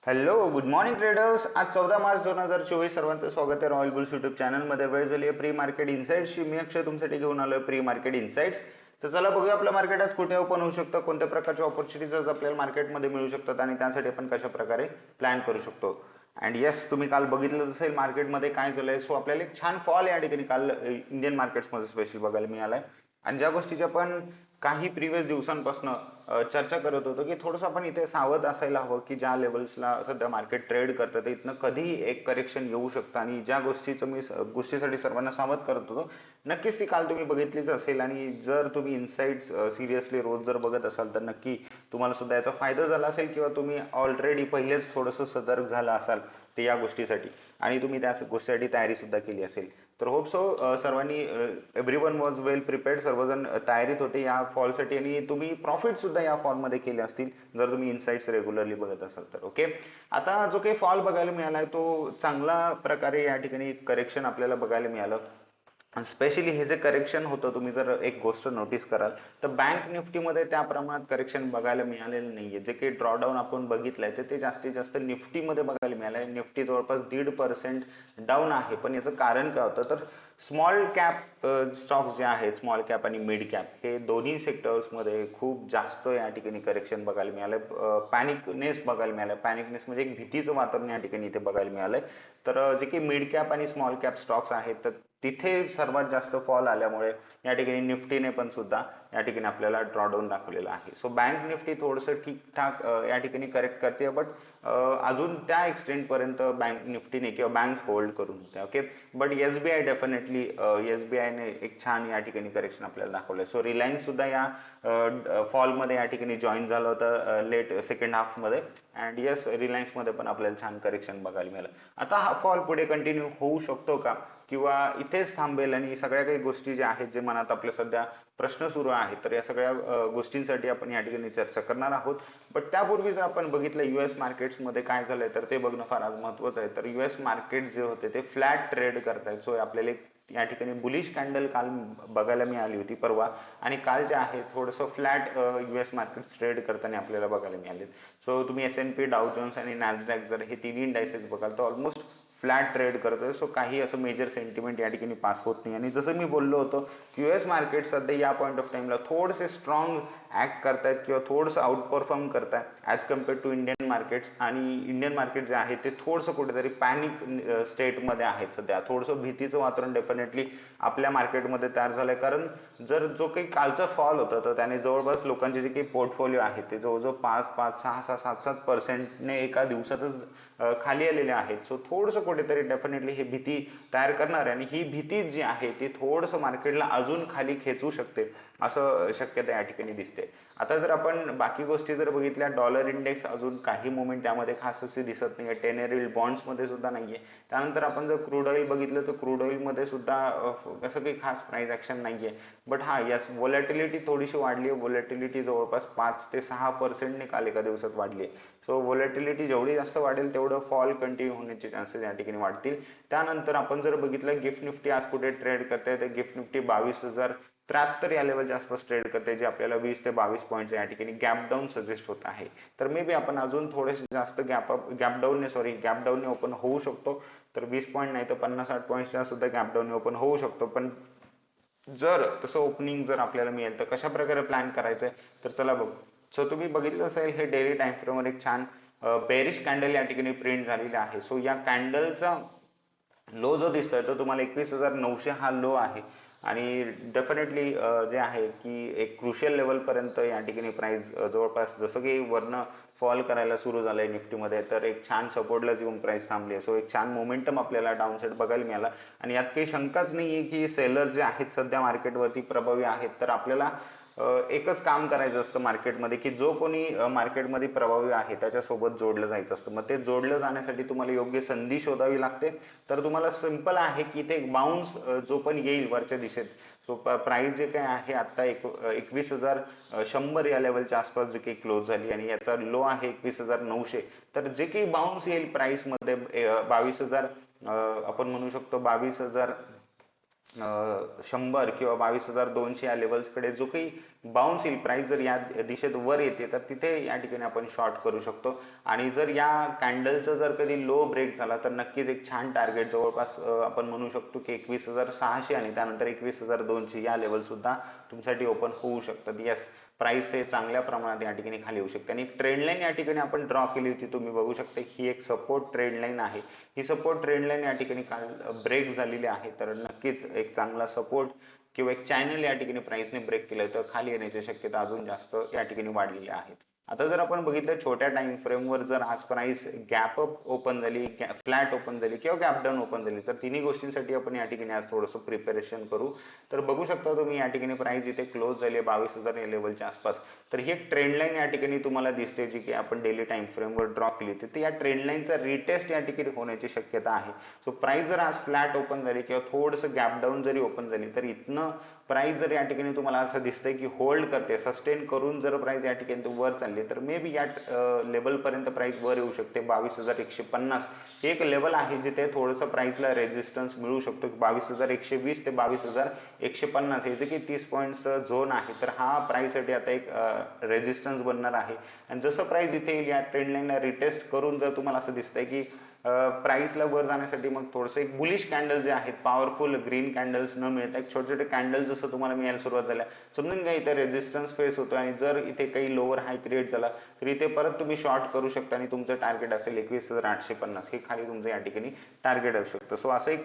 Hello good morning traders. आज 14 मार्च 2024. सर्वांचं स्वागत आहे रॉयल बुल्स युट्यूब चॅनलमध्ये. वेळ झाली आहे प्री मार्केट इन्साइट्सची. मी अक्षय तुमच्यासाठी घेऊन आलोय प्री मार्केट इन्साइट्स. तर चला बघूया आपलं मार्केट आज कुठे ओपन होऊ शकतं, कोणत्या प्रकारच्या ऑपॉर्च्युनिटीज आपल्याला मार्केटमध्ये मिळू शकतात आणि त्यासाठी आपण कशा प्रकारे प्लॅन करू शकतो. अँड येस, तुम्ही काल बघितलं असेल मार्केटमध्ये काय झालंय. सो आपल्याला एक छान फॉल या ठिकाणी काल इंडियन मार्केट्समध्ये स्पेशली बघायला मिळालाय. आणि ज्या गोष्टीची आपण काही प्रिव्हियस दिवसांपासून चर्चा करत होतो की थोडंसं आपण इथे सावध असायला हवं की ज्या लेवल्सला सध्या मार्केट ट्रेड करतं ते इथनं कधीही एक करेक्शन येऊ शकतं. आणि ज्या गोष्टीसाठी सर्वांना सावध करत होतो, नक्कीच ती काल तुम्ही बघितलीच असेल. आणि जर तुम्ही इन्साइट्स सिरियसली रोज जर बघत असाल तर नक्की तुम्हाला सुद्धा याचा फायदा झाला असेल किंवा तुम्ही ऑलरेडी पहिलेच थोडंसं सतर्क झाला असाल ते या गोष्टीसाठी आणि तुम्ही त्या गोष्टीसाठी तयारी सुद्धा केली असेल. तर होप सो सर्वांनी एव्हरीवन वॉज वेल प्रिपेअर्ड. सर्वजण तयारीत होते या फॉलसाठी आणि तुम्ही प्रॉफिट सुद्धा या फॉलमध्ये केले असतील जर तुम्ही इनसाइट्स रेग्युलरली बघत असाल तर. ओके, आता जो काही फॉल बघायला मिळाला तो चांगला प्रकारे या ठिकाणी करेक्शन आपल्याला बघायला मिळालं. स्पेशली हे जे करेक्शन होतं, तुम्ही जर एक गोष्ट नोटीस कराल तर बँक निफ्टीमध्ये त्या प्रमाणात करेक्शन बघायला मिळालेलं नाहीये. जे काही ड्रॉडाऊन आपण बघितलंय ते जास्तीत जास्त निफ्टीमध्ये बघायला मिळालंय. निफ्टी जवळपास 1.5% डाऊन आहे. पण याचं कारण काय होतं तर स्मॉल कॅप स्टॉक्स जे आहेत, स्मॉल कॅप आणि मिड कॅप, हे दोन्ही सेक्टर्समध्ये खूप जास्त या ठिकाणी करेक्शन बघायला मिळालंय. पॅनिकनेस बघायला मिळालंय. पॅनिकनेस म्हणजे एक भीतीचं वातावरण या ठिकाणी इथे बघायला मिळालंय. तर जे काही मिड कॅप आणि स्मॉल कॅप स्टॉक्स आहेत तर तिथे सर्वात जास्त फॉल आल्यामुळे या ठिकाणी निफ्टीने पण सुद्धा या ठिकाणी आपल्याला ड्रॉडाऊन दाखवलेला आहे. सो बँक निफ्टी थोडंसं ठीकठाक या ठिकाणी करेक्ट करते, बट अजून त्या एक्सटेंट पर्यंत बँक निफ्टीने किंवा बँक होल्ड करून होत्या. ओके, बट एसबीआय डेफिनेटली एसबीआयने एक छान या ठिकाणी करेक्शन आपल्याला दाखवलंय. सो रिलायन्स सुद्धा या फॉलमध्ये या ठिकाणी जॉईन झालं होतं लेट सेकंड हाफमध्ये. अँड येस, रिलायन्समध्ये पण आपल्याला छान करेक्शन बघायला मिळालं. आता हा फॉल पुढे कंटिन्यू होऊ शकतो का किंवा इथेच थांबेल आणि सगळ्या काही गोष्टी ज्या आहेत जे मनात आपल्या सध्या प्रश्न सुरू आहेत तर या सगळ्या गोष्टींसाठी आपण या ठिकाणी चर्चा करणार आहोत. बट त्यापूर्वी जर आपण बघितलं युएस मार्केट्समध्ये काय झालंय तर ते बघणं फार आज महत्वाचं आहे. तर युएस मार्केट जे होते ते फ्लॅट ट्रेड करतायत. सो आपल्याला या ठिकाणी बुलिश कॅन्डल काल बघायला मिळाली होती परवा, आणि काल जे आहे थोडंसं फ्लॅट युएस मार्केट ट्रेड करताना आपल्याला बघायला मिळाले. सो तुम्ही S&P, डाउ जोन्स आणि नॅसडॅक जर हे तिन्ही इंडायसेस बघाल तर ऑलमोस्ट फ्लॅट ट्रेड करतोय. सो काही असं मेजर सेंटिमेंट या ठिकाणी पास होत नाही. आणि जसं मी बोललो होतो, युएस मार्केट सध्या या पॉईंट ऑफ टाइमला थोडेसे स्ट्रॉंग ऍक्ट करतायत किंवा थोडंसं आउट परफॉर्म करतायत as compare to Indian markets. आणि इंडियन मार्केट जे आहे ते थोडंसं कुठेतरी पॅनिक स्टेटमध्ये आहेत सध्या. थोडंसं भीतीचं वातावरण डेफिनेटली आपल्या मार्केटमध्ये तयार झालंय. कारण जर जो काही कालचा फॉल होता तर त्याने जवळपास लोकांचे जे काही पोर्टफोलिओ आहेत ते जवळजवळ 5-5, 6-6, 7-7% एका दिवसातच खाली आलेले आहेत. सो थोडंसं कुठेतरी डेफिनेटली ही भीती तयार करणार आहे आणि ही भीती जी आहे ती थोडंसं मार्केटला अजून खाली खेचू शकते असं शक्यता या ठिकाणी दिसते. आता जर आपण बाकी गोष्टी जर बघितल्या, डॉलर इंडेक्स अजून काही मुवमेंट त्यामध्ये खास असे दिसत नाहीये. 10 year बॉन्ड्स मध्ये सुद्धा नाहीये. त्यानंतर आपण जर क्रूड ऑइल बघितलं तर क्रूड ऑइल मध्ये सुद्धा असं काही खास प्राइस ऍक्शन नाहीये. बट हा यस, व्होलॅटिलिटी थोडीशी वाढली आहे. व्होलॅटिलिटी जवळपास 5 ते 6% काल एका दिवसात वाढली आहे. सो व्होलॅटिलिटी जेवढी जास्त वाढेल तेवढं फॉल कंटिन्यू होण्याचे चान्सेस या ठिकाणी वाढतील. त्यानंतर आपण जर बघितलं गिफ्ट निफ्टी आज कुठे ट्रेड करते तर गिफ्ट निफ्टी 22,073 या लेवलच्या आसपास ट्रेड करते, जे आपल्याला 20 ते 22 पॉईंट या ठिकाणी गॅप डाऊन सजेस्ट होत आहे. तर मे बी आपण अजून थोडेसे जास्त गॅप डाऊनने ओपन होऊ शकतो. तर 20 पॉईंट नाही तर 50-60 पॉईंटच्या सुद्धा गॅप डाऊनने ओपन होऊ शकतो. पण जर तसं ओपनिंग जर आपल्याला मिळेल तर कशा प्रकारे प्लॅन करायचंय तर चला बघू. सो तुम्ही बघितलं असेल हे डेली टाइम फ्रेमवर एक छान बेरिश कॅन्डल या ठिकाणी प्रिंट झालेला आहे. सो या कॅन्डलचा लो जो दिसतोय तो तुम्हाला 21,900 हा लो आहे. आणि डेफिनेटली जे आहे की एक क्रुशियल लेवल पर्यंत या ठिकाणी प्राइस जवळपास जसं की वरनं फॉल करायला सुरू झालंय निफ्टीमध्ये तर एक छान सपोर्टलाच येऊन प्राइस थांबली आहे. सो एक छान मोमेंटम आपल्याला डाऊन साईड बघायला मिळाला. आणि यात काही शंकाच नाहीये की सेलर जे आहेत सध्या मार्केटवरती प्रभावी आहेत. तर आपल्याला एकच काम करायचं असतं मार्केटमध्ये की जो कोणी मार्केटमध्ये प्रभावी आहे त्याच्यासोबत जोडलं जायचं असतं. मग ते जोडलं जाण्यासाठी तुम्हाला योग्य संधी शोधावी लागते. तर तुम्हाला सिंपल आहे की इथे एक बाउन्स जो पण येईल वरच्या दिशेत. सो प्राइस जे काही आहे आता 21,100 या लेवलच्या आसपास जे काही क्लोज झाली आणि याचा लो आहे 21,900. तर जे काही बाउन्स येईल प्राइस मध्ये 22,000, आपण म्हणू शकतो 22,000 100 किंवा 22,200 या लेवल्सकडे जो काही बाउन्स येईल, प्राइस जर या दिशेत वर येते तर तिथे या ठिकाणी आपण शॉर्ट करू शकतो. आणि जर या कॅन्डलचा जर कधी लो ब्रेक झाला तर नक्कीच एक छान टार्गेट जवळपास आपण म्हणू शकतो की 21,600 आणि त्यानंतर 21,200 या लेवल सुद्धा तुमच्यासाठी ओपन होऊ शकतात. यस, प्राइस हे चांगल्या प्रमाणात या ठिकाणी खाली येऊ शकते. आणि ट्रेंड लाईन या ठिकाणी आपण ड्रॉ केली होती, तुम्ही बघू शकता ही एक सपोर्ट ट्रेंड लाईन आहे. ही सपोर्ट ट्रेंड लाईन या ठिकाणी काल ब्रेक झालेली आहे, तर नक्कीच एक चांगला सपोर्ट किंवा एक चॅनल या ठिकाणी प्राइसने ब्रेक केलं तर खाली येण्याची शक्यता अजून जास्त या ठिकाणी वाढलेली आहे. आता जर आपण बघितलं छोट्या टाइम फ्रेमवर, जर आज प्राइस गॅप अप ओपन झाली, फ्लॅट ओपन झाली किंवा गॅप डाऊन ओपन झाली, तर तिन्ही गोष्टींसाठी आपण या ठिकाणी आज थोडंसं प्रिपरेशन करू. तर बघू शकता तुम्ही या ठिकाणी प्राइस इथे क्लोज झाली 22,000 या लेवलच्या आसपास. तर ही एक ट्रेंड लाईन या ठिकाणी तुम्हाला दिसते, जी की आपण डेली टाइम फ्रेमवर ड्रॉ केली होती. तर या ट्रेंड लाईनचा रिटेस्ट या ठिकाणी होण्याची शक्यता आहे. सो प्राइस जर आज फ्लॅट ओपन झाली किंवा थोडंसं गॅप डाऊन जरी ओपन झाली, तर इथनं प्राइस जर या ठिकाणी तुम्हाला असं दिसतंय की होल्ड करते, सस्टेन करून जर प्राइस या ठिकाणी वर चालली तर मे बी या लेवल पर्यंत प्राइस वर येऊ शकते. 22,150 एक लेवल आहे जिथे थोडंसं प्राइसला रेजिस्टन्स मिळू शकतो. 22,120 ते 22,150 हे जे की 30 पॉईंटचा झोन आहे, तर हा प्राइस साठी आता एक रेजिस्टन्स बनणार आहे. आणि जसं प्राइस इथे येईल या ट्रेंड लाईनला रिटेस्ट करून जर तुम्हाला असं दिसतंय की प्राइसला वर जाण्यासाठी मग थोडंसं एक बुलिश कॅन्डल जे आहेत, पॉवरफुल ग्रीन कॅन्डल्स न मिळता एक छोटे छोटे कॅन्डल जसं तुम्हाला मिळायला सुरुवात झाल्या, समजून घ्या इथे रेजिस्टन्स फेस होतो. आणि जर इथे काही लोअर हाय क्रिएट झाला तर इथे परत तुम्ही शॉर्ट करू शकता आणि तुमचं टार्गेट असेल 21,850, हे खाली तुमचं या ठिकाणी टार्गेट असू शकतं. सो असं एक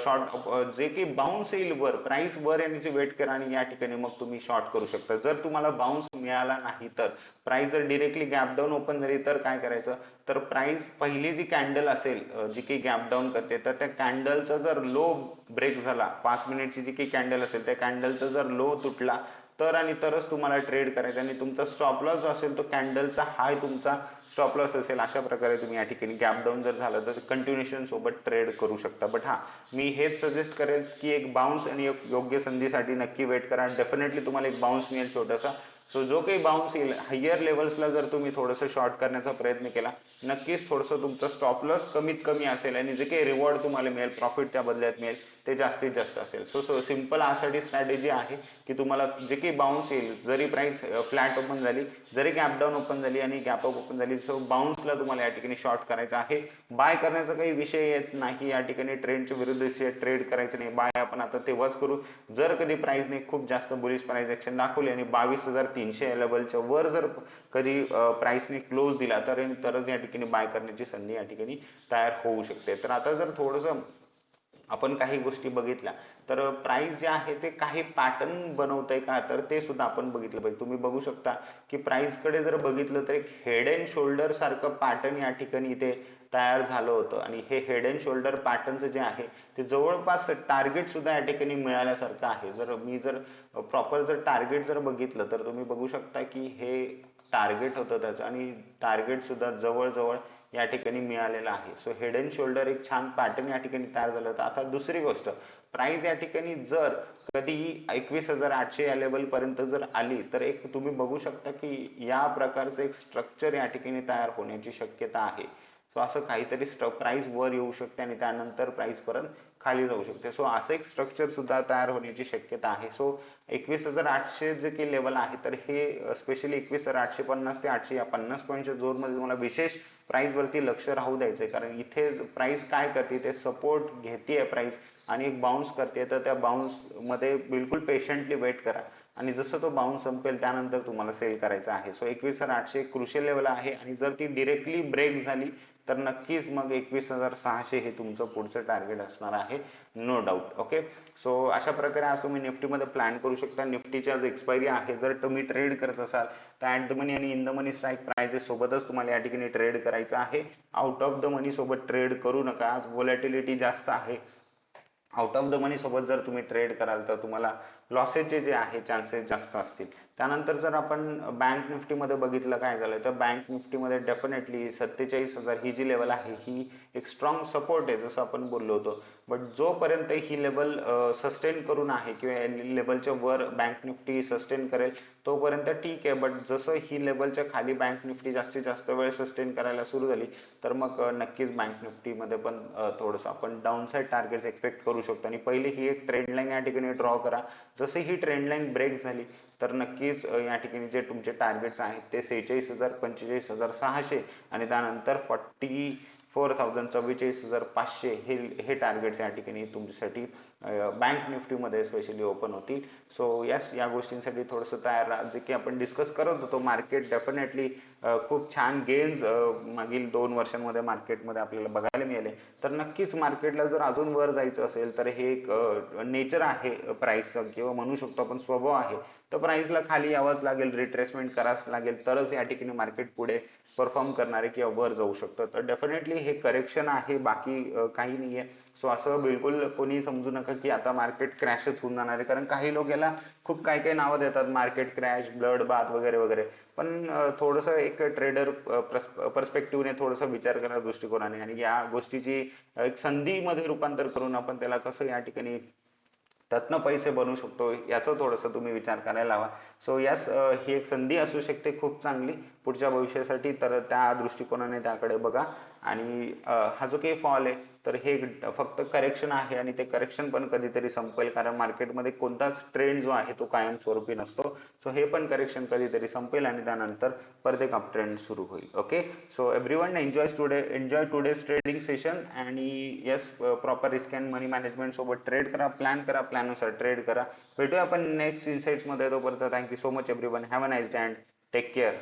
शॉर्ट जे की बाउन्स येईल वर, प्राइस वर येण्याची वेट करा आणि या ठिकाणी मग तुम्ही शॉर्ट करू शकता. जर तुम्हाला बाउन्स मिळाला नाही, तर प्राइस जर डिरेक्टली गॅप डाऊन ओपन झाली तर काय करायचं, तर प्राइस पहिली जी कॅन्डल असेल जी की गॅप डाऊन करते, तर त्या कॅन्डलचा जर लो ब्रेक झाला, 5 मिनिटची जी काही कॅन्डल असेल त्या कॅन्डलचा जर लो तुटला तर आणि तरच तुम्हाला ट्रेड करायचा. आणि तुमचा स्टॉप लॉस जो असेल तो कॅन्डलचा हाय तुमचा स्टॉप लॉस असेल. अशा प्रकारे तुम्ही या ठिकाणी गॅप डाऊन जर झालं तर कंटिन्युएशन सोबत ट्रेड करू शकता. बट हा, मी हेच सजेस्ट करेल की एक बाउन्स आणि एक योग्य संधीसाठी नक्की वेट करा. डेफिनेटली तुम्हाला एक बाउन्स मिळेल छोटासा. सो जो काही बाउन्स येईल हायर लेवल्सला जर तुम्ही थोडंसं शॉर्ट करण्याचा प्रयत्न केला, नक्कीच थोडंसं तुमचं स्टॉप लॉस कमीत कमी असेल आणि जे काही रिवॉर्ड तुम्हाला मिळेल, प्रॉफिट त्या बदल्यात मिळेल, ते जास्तीत जास्त असेल. सो सिंपल आसाठी स्ट्रॅटेजी आहे की तुम्हाला जे काही बाउन्स येईल, जरी प्राइस फ्लॅट ओपन झाली, जरी गॅप डाऊन ओपन झाली आणि गॅप अप ओपन झाली, सो बाउन्सला तुम्हाला या ठिकाणी शॉर्ट करायचं आहे. बाय करण्याचा काही विषय येत नाही या ठिकाणी, ट्रेंडच्या विरुद्ध ट्रेड करायचं नाही. बाय आपण आता तेव्हाच करू जर कधी प्राइसने खूप जास्त बुलिश प्राइस ऍक्शन दाखवली आणि 22,300 या लेवलच्या वर जर कधी प्राइसने क्लोज दिला तरच या ठिकाणी बाय करण्याची संधी या ठिकाणी तयार होऊ शकते. तर आता जर थोडंसं आपण काही गोष्टी बघितल्या तर प्राइस जे आहे ते काही पॅटर्न बनवतंय का, तर ते सुद्धा आपण बघितलं पाहिजे. तुम्ही बघू शकता की प्राइस कडे जर बघितलं तर एक हेड अँड शोल्डर सारखं पॅटर्न या ठिकाणी इथे तयार झालं होतं. आणि हे हेड अँड शोल्डर पॅटर्नचं जे आहे ते जवळपास टार्गेट सुद्धा या ठिकाणी मिळाल्यासारखं आहे. जर प्रॉपर जर टार्गेट जर बघितलं तर तुम्ही बघू शकता की हे टार्गेट होतं त्याचं आणि टार्गेट सुद्धा जवळजवळ या ठिकाणी मिळालेला आहे. सो हेड अँड शोल्डर एक छान पॅटर्न या ठिकाणी तयार झालं होतं. आता दुसरी गोष्ट, प्राइस या ठिकाणी जर कधी 21,800 या लेवल पर्यंत जर आली तर एक तुम्ही बघू शकता की या प्रकारचं एक स्ट्रक्चर या ठिकाणी तयार होण्याची शक्यता आहे. सो असं काहीतरी प्राइस वर येऊ शकते आणि त्यानंतर प्राइस परत खाली जाऊ शकते. सो असं एक स्ट्रक्चर सुद्धा तयार होण्याची शक्यता आहे. सो 21,800 जे काही लेवल आहे तर हे स्पेशली 21,850 ते 800 या 50 पॉईंटच्या झोन मध्ये तुम्हाला विशेष प्राइस वरती लक्ष राहू द्यायचंय. कारण इथे प्राइस काय करते, ते सपोर्ट घेते प्राइस आणि एक बाउन्स करते, तर त्या बाउन्स मध्ये बिलकुल पेशंटली वेट करा आणि जसं तो बाउन्स संपेल त्यानंतर तुम्हाला सेल करायचा आहे. सो 21,800 एक क्रुशियल लेवल आहे आणि जर ती डिरेक्टली ब्रेक झाली तर नक्कीच मग 21,600 हे तुमचं पुढचं टार्गेट असणार आहे, नो डाऊट. ओके, सो अशा प्रकारे आज तुम्ही निफ्टीमध्ये प्लॅन करू शकता. निफ्टीच्या जो एक्सपायरी आहे, जर तुम्ही ट्रेड करत असाल तर ऍट द मनी आणि in the money strike prices सोबतच तुम्हाला या ठिकाणी ट्रेड करायचं आहे. आउट ऑफ द मनी सोबत ट्रेड करू नका. आज व्होलॅटिलिटी जास्त आहे. आउट ऑफ द मनी सोबत जर तुम्ही ट्रेड कराल तर तुम्हाला लॉसेसचे जे आहे चान्सेस जास्त असतील. त्यानंतर जर आपण बँक निफ्टीमध्ये बघितलं काय झालं, तर बँक निफ्टीमध्ये डेफिनेटली 47,000 ही जी लेवल आहे ही एक स्ट्रॉंग सपोर्ट आहे जसं आपण बोललो होतो. बट जोपर्यंत ही लेवल सस्टेन करून आहे किंवा लेवलच्या वर बँक निफ्टी सस्टेन करेल तोपर्यंत ठीक आहे. बट जसं ही लेवलच्या खाली बँक निफ्टी जास्तीत जास्त वेळ सस्टेन करायला सुरू झाली तर मग नक्कीच बँक निफ्टीमध्ये पण थोडंसं आपण डाऊन साईड टार्गेट्स एक्सपेक्ट करू शकतो. आणि पहिली ही एक ट्रेंड लाईन या ठिकाणी ड्रॉ करा. जशी ही ट्रेंड लाईन ब्रेक झाली तर नक्कीच या ठिकाणी जे तुमचे टार्गेट्स आहेत ते 46,000, 45,600 आणि त्यानंतर 44,000 हे टार्गेट्स या ठिकाणी तुमच्यासाठी बँक निफ्टीमध्ये स्पेशली ओपन होतील. सो यस, या गोष्टींसाठी थोडंसं तयार राहा. जे की आपण डिस्कस करत होतो, मार्केट डेफिनेटली खूप छान गेन्स मागील 2 वर्षांमध्ये मार्केटमध्ये आपल्याला बघायला मिळाले. तर नक्कीच मार्केटला जर अजून वर जायचं असेल तर हे एक नेचर आहे प्राइसचं किंवा म्हणू शकतो आपण स्वभाव आहे. तर प्राइसला खाली यावंच लागेल, रिट्रेसमेंट करावंच लागेल तरच या ठिकाणी मार्केट पुढे परफॉर्म करणारे किंवा वर जाऊ शकतं. तर डेफिनेटली हे करेक्शन आहे, बाकी काही नाहीये. सो असं बिलकुल कोणी समजू नका की आता मार्केट क्रॅशच होऊन जाणार आहे, कारण काही लोक याला खूप काय काय नावं देतात, मार्केट क्रॅश, ब्लड बाथ वगैरे वगैरे. पण थोडंसं एक ट्रेडर पर्स्पेक्टिव्हने थोडंसं विचार करा दृष्टिकोनाने, आणि या गोष्टीची एक संधीमध्ये रूपांतर करून आपण त्याला कसं या ठिकाणी त्यातनं पैसे बनवू शकतो याचं थोडंसं तुम्ही विचार करायला हवा. सो यस, ही एक संधी असू शकते खूप चांगली पुढच्या भविष्यासाठी. तर त्या दृष्टिकोनाने त्याकडे बघा. आणि हा जो काही फॉल आहे तर हे फक्त करेक्शन आहे, आणि ते करेक्शन पण कधीतरी संपेल, कारण मार्केटमध्ये कोणताच ट्रेंड जो आहे तो कायमस्वरूपी नसतो. सो हे पण करेक्शन कधीतरी संपेल आणि त्यानंतर परत एक अप ट्रेंड सुरू होईल. Okay, so everyone enjoy today's trading session. आणि yes, proper risk and money management सोबत ट्रेड करा, प्लॅन करा, प्लॅननुसार ट्रेड करा. भेटूया आपण नेक्स्ट इन्साइट्स मध्ये. तोपर्यंत thank you so much everyone. Have a nice day and take care.